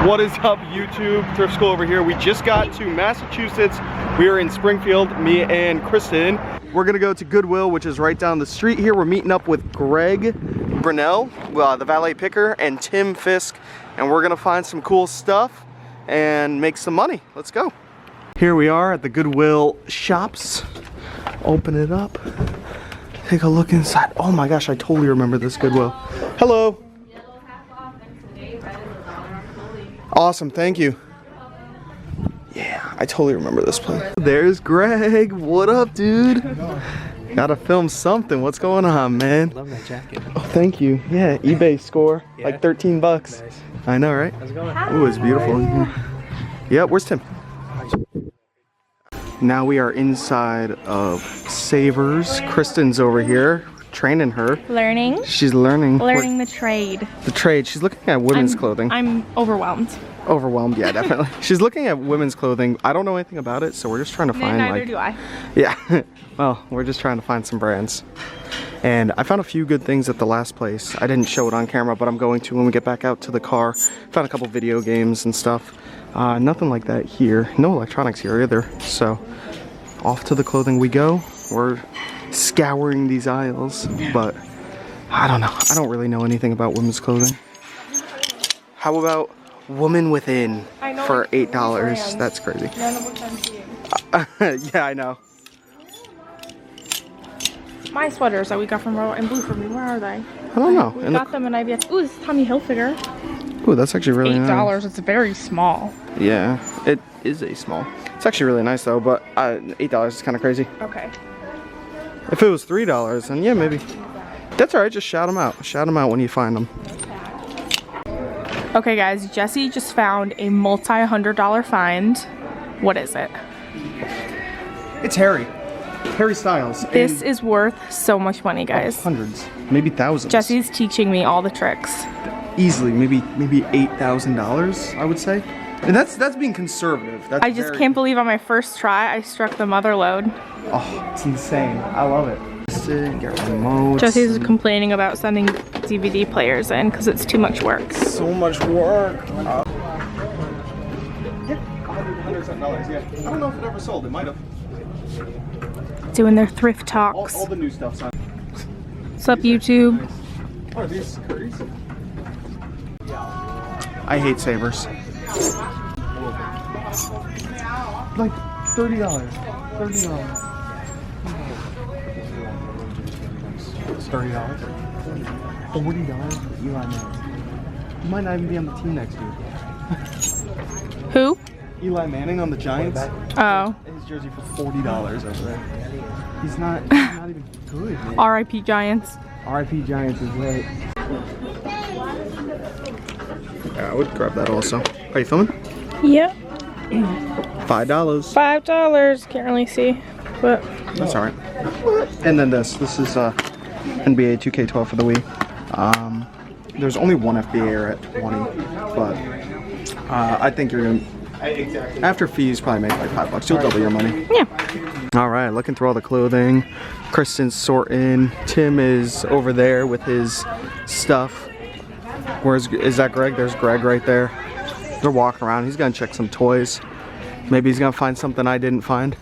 What is up, YouTube? Thrift School over here. We just got to Massachusetts. We are in Springfield, me and Kristen. We're gonna go to Goodwill, which is right down the street here. We're meeting up with Greg Brunell, the valet picker, and Tim Fisk, and we're gonna find some cool stuff and make some money. Let's go. Here we are at the Goodwill shops. Open it up. Take a look inside. Oh my gosh, I totally remember this Goodwill. Hello. Awesome, thank you. Yeah, I totally remember this place. There's Greg. What up, dude? Gotta film something. What's going on, man? Love that jacket. Oh, thank you. Yeah, eBay score. Yeah. Like 13 bucks. Nice. I know, right? How's it going? Ooh, it's beautiful. Yeah, where's Tim? Now we are inside of Savers. Kristen's over here, training her. Learning. She's learning. Learning the trade. The trade. She's looking at women's clothing. I'm overwhelmed. Overwhelmed, yeah, definitely. She's looking at women's clothing. I don't know anything about it, so we're just trying to find Neither do I. Yeah, well, we're just trying to find some brands. And I found a few good things at the last place. I didn't show it on camera, but I'm going to when we get back out to the car. Found a couple video games and stuff. Nothing like that here. No electronics here either. So, off to the clothing we go. We're scouring these aisles, but I don't know. I don't really know anything about women's clothing. How about Woman Within for $8? That's crazy. Yeah, I know. My sweaters that we got from and Blue for me, where are they? I don't know. We got them in IBS. Ooh, this is Tommy Hilfiger. Ooh, that's actually really nice. $8. It's very small. Yeah, it is a small. It's actually really nice though, but $8 is kind of crazy. Okay. If it was $3, then yeah, maybe. That's all right. Just shout them out. Shout them out when you find them. Okay, guys. Jesse just found a multi-$100 find. What is it? It's Harry. Harry Styles. This is worth so much money, guys. Hundreds, maybe thousands. Jesse's teaching me all the tricks. Easily, maybe $8,000, I would say. And that's being conservative. That's I just can't believe on my first try I struck the mother load. Oh, it's insane. I love it. Get remotes. Jesse's complaining about sending DVD players in because it's too much work. So much work. Yeah, $100. Yeah. I don't know if it ever sold. It might have. Doing their thrift talks. All the new stuff's on. What's up, YouTube? Oh, are these curries? I hate Savers. Like $30. $30. It's $30. $40 for Eli Manning. He might not even be on the team next year. Who? Eli Manning on the Giants. Oh. His jersey for $40 over there. He's not even good, man. R.I.P. Giants. R.I.P. Giants is right. Yeah, I would grab that also. Are you filming? Yep. $5. $5. Can't really see, but That's alright. And then this is NBA 2K12 for the Wii. There's only one FBA at 20, but I think you're gonna, after fees, probably make like $5. You'll double your money. yeah. All right, looking through all the clothing. Kristen's sorting. Tim is over there with his stuff. Is that Greg? There's Greg right there. They're walking around. He's gonna check some toys. Maybe he's gonna find something I didn't find.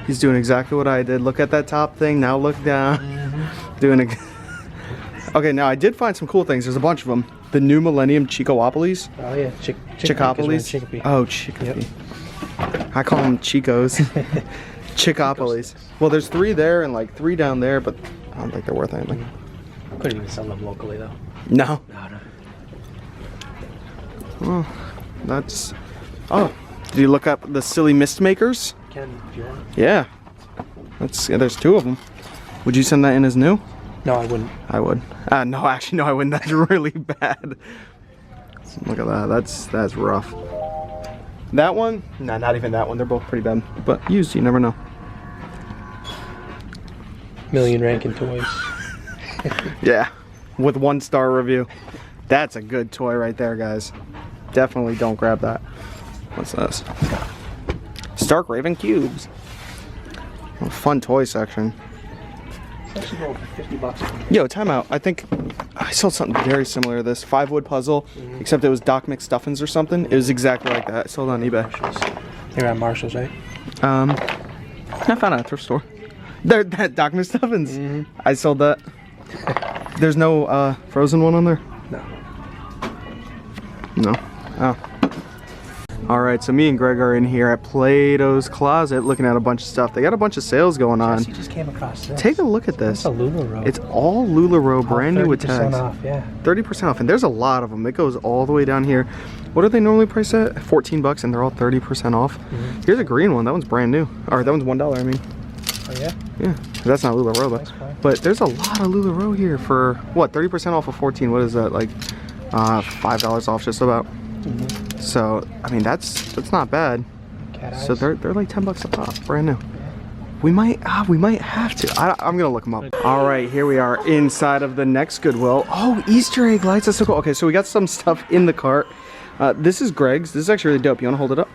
He's doing exactly what I did. Look at that top thing. Now look down. Doing it. Okay, now I did find some cool things. There's a bunch of them. The new Millennium Chicopolis. Oh yeah, Chicopolis. Oh, Chicopee. Yep. I call them Chicos. Chicopolis. Well, there's 3 there and like 3 down there, but I don't think they're worth anything. Couldn't even sell them locally though. No. No. Oh, that's. Oh, did you look up the Silly Mist Makers? Can if you want. Yeah. There's 2 of them. Would you send that in as new? No, I wouldn't. I would. No, actually, no, I wouldn't. That's really bad. Look at that. That's rough. That one? Nah, not even that one. They're both pretty bad. But used, you never know. Million ranking toys. Yeah, with 1-star review. That's a good toy right there, guys. Definitely don't grab that. What's this? Stark Raven Cubes. Oh, fun toy section. It's actually going for $50. Yo, time out. I think I sold something very similar to this. 5-wood puzzle, except it was Doc McStuffins or something. It was exactly like that. I sold it on eBay. They were at Marshall's, right? I found it at a thrift store. There, that Doc McStuffins. I sold that. There's no frozen one on there? No. No. Oh. Alright, so me and Greg are in here at Plato's Closet looking at a bunch of stuff. They got a bunch of sales going on. You just came across this. Take a look at this. It's a LuLaRoe. It's all LuLaRoe, brand new with tags. 30% off, yeah. 30% off, and there's a lot of them. It goes all the way down here. What are they normally priced at? 14 bucks, and they're all 30% off. Here's a green one. That one's brand new. Or that one's $1, I mean. Oh, yeah? Yeah. That's not LuLaRoe, though. Nice car. But there's a lot of LuLaRoe here for, what, 30% off of 14. What is that, like $5 off just about? So, I mean, that's not bad. Cat eyes. So they're like 10 bucks a pop, brand new. We might have to. I'm gonna look them up. All right, here we are inside of the next Goodwill. Oh, Easter egg lights, that's so cool. Okay, so we got some stuff in the cart. This is Greg's. This is actually really dope. You wanna hold it up?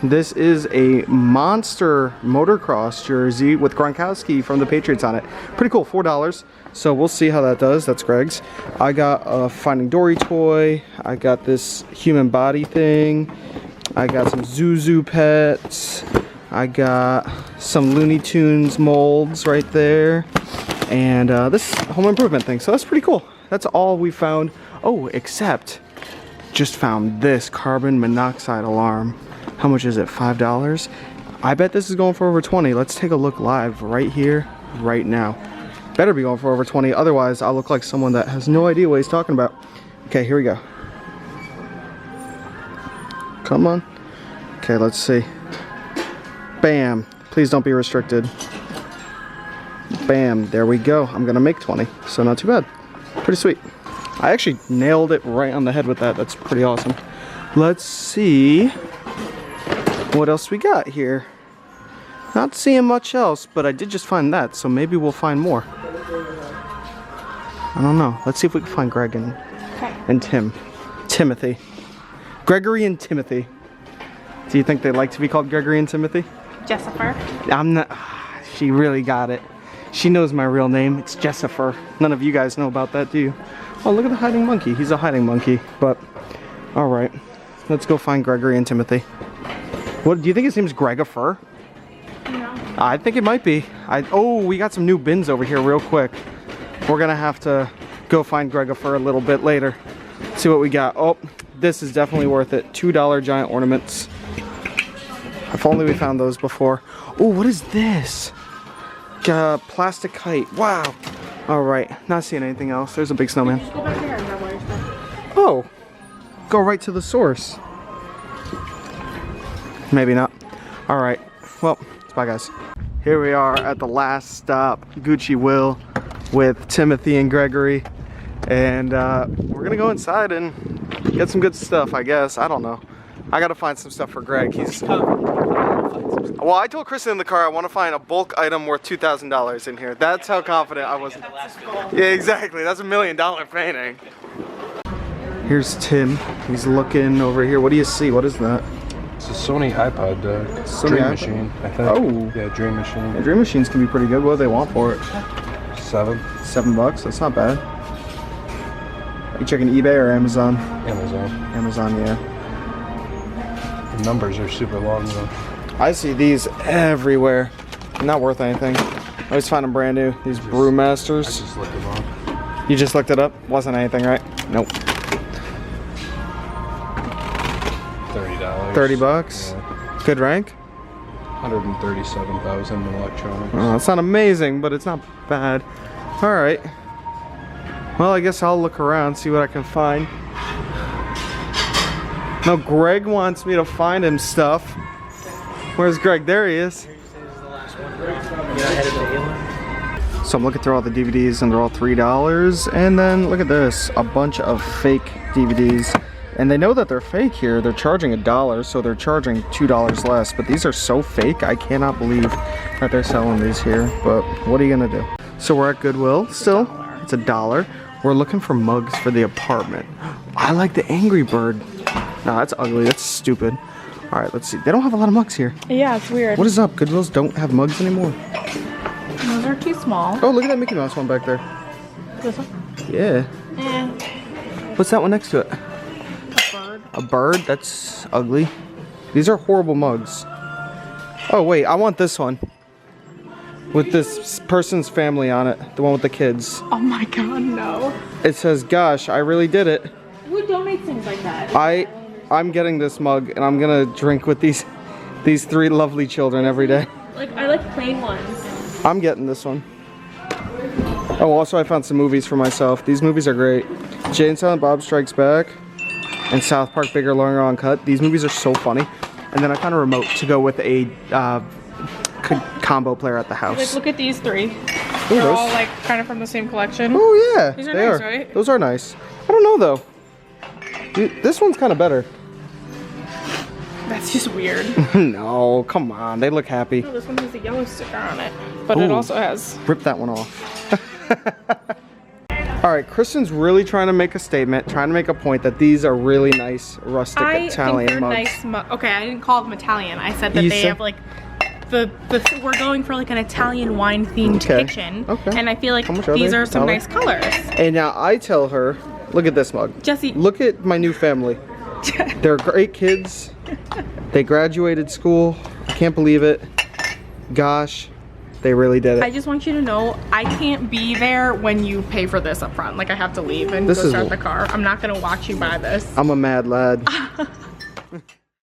This is a Monster motocross jersey with Gronkowski from the Patriots on it. Pretty cool, $4. So we'll see how that does. That's Greg's. I got a Finding Dory toy. I got this human body thing. I got some Zuzu pets. I got some Looney Tunes molds right there. And this home improvement thing. So that's pretty cool. That's all we found. Oh, except just found this carbon monoxide alarm. How much is it? $5? I bet this is going for over 20. Let's take a look live right here, right now. Better be going for over 20, otherwise I'll look like someone that has no idea what he's talking about. Okay, here we go. Come on. Okay, let's see. Bam. Please don't be restricted. Bam. There we go. I'm gonna make 20, so not too bad. Pretty sweet. I actually nailed it right on the head with that. That's pretty awesome. Let's see what else we got here. Not seeing much else, but I did just find that, so maybe we'll find more. I don't know. Let's see if we can find Greg and Timothy. Gregory and Timothy. Do you think they like to be called Gregory and Timothy? Jessifer. I'm not. She really got it. She knows my real name. It's Jessifer. None of you guys know about that, do you? Oh, look at the hiding monkey. He's a hiding monkey. But, all right. Let's go find Gregory and Timothy. What, do you think his name's Gregifer? No. I think it might be. Oh, we got some new bins over here real quick. We're gonna have to go find Gregifer a little bit later. See what we got. Oh, this is definitely worth it. $2 giant ornaments. If only we found those before. Oh, what is this? Plastic kite. Wow. All right, not seeing anything else. There's a big snowman. Just go back there and grab all your stuff. Oh, go right to the source. Maybe not. All right, well, bye guys. Here we are at the last stop, Goodwill, with Timothy and Gregory. And we're gonna go inside and get some good stuff, I guess. I don't know. I gotta find some stuff for Greg. Well, I told Kristen in the car I want to find a bulk item worth $2,000 in here. That's how confident I was. Yeah, exactly. That's $1 million painting. Here's Tim. He's looking over here. What do you see? What is that? It's a Sony iPod Dream Machine, I think. Oh. Yeah, Dream Machine. Yeah, Dream Machines can be pretty good. What do they want for it? $7. $7? That's not bad. Are you checking eBay or Amazon? Amazon. Amazon, yeah. The numbers are super long though. I see these everywhere. Not worth anything. I always find them brand new. These Brewmasters. I just looked them up. You just looked it up? Wasn't anything, right? Nope. $30. 30 bucks? Yeah. Good rank? 137,000 in electronics. Oh, it's not amazing, but it's not bad. Alright. Well, I guess I'll look around, see what I can find. No, Greg wants me to find him stuff. Where's Greg? There he is. So I'm looking through all the DVDs and they're all $3. And then look at this, a bunch of fake DVDs. And they know that they're fake here. They're charging $1, so they're charging $2 less. But these are so fake, I cannot believe that they're selling these here. But what are you gonna do? So we're at Goodwill still. It's $1. We're looking for mugs for the apartment. I like the Angry Bird. No, that's ugly. That's stupid. All right, let's see. They don't have a lot of mugs here. Yeah, it's weird. What is up? Goodwills don't have mugs anymore. Those are too small. Oh, look at that Mickey Mouse one back there. This one? Yeah. What's that one next to it? A bird. A bird? That's ugly. These are horrible mugs. Oh wait, I want this one. With this person's family on it. The one with the kids. Oh my god, no. It says, gosh, I really did it. Who donates things like that? I'm getting this mug and I'm gonna drink with these three lovely children every day. Like, I like plain ones. I'm getting this one. Oh, also I found some movies for myself. These movies are great. Jay and Silent Bob Strikes Back and South Park Bigger, Longer, Uncut. These movies are so funny. And then I found a remote to go with a combo player at the house. Like, look at these three. Ooh, They're those- all like kind of from the same collection. Oh yeah, These are they nice, right? Those are nice. I don't know though. Dude, this one's kind of better. That's just weird. No, come on. They look happy. Oh, this one has a yellow sticker on it, but it Ooh. also has. Rip that one off. All right, Kristen's really trying to make a statement, trying to make a point that these are really nice rustic Italian think they're mugs. nice. Okay, I didn't call them Italian. I said that You they said- have like we're going for like an Italian wine themed Okay, kitchen. okay. And I feel like How much are these they? are some $1? nice colors. And now I tell her, look at this mug. Jesse. Look at my new family. They're great kids. They graduated school. I can't believe it. Gosh, they really did it. I just want you to know I can't be there when you pay for this up front. Like, I have to leave and This go is- start the car. I'm not gonna watch you buy this. I'm a mad lad.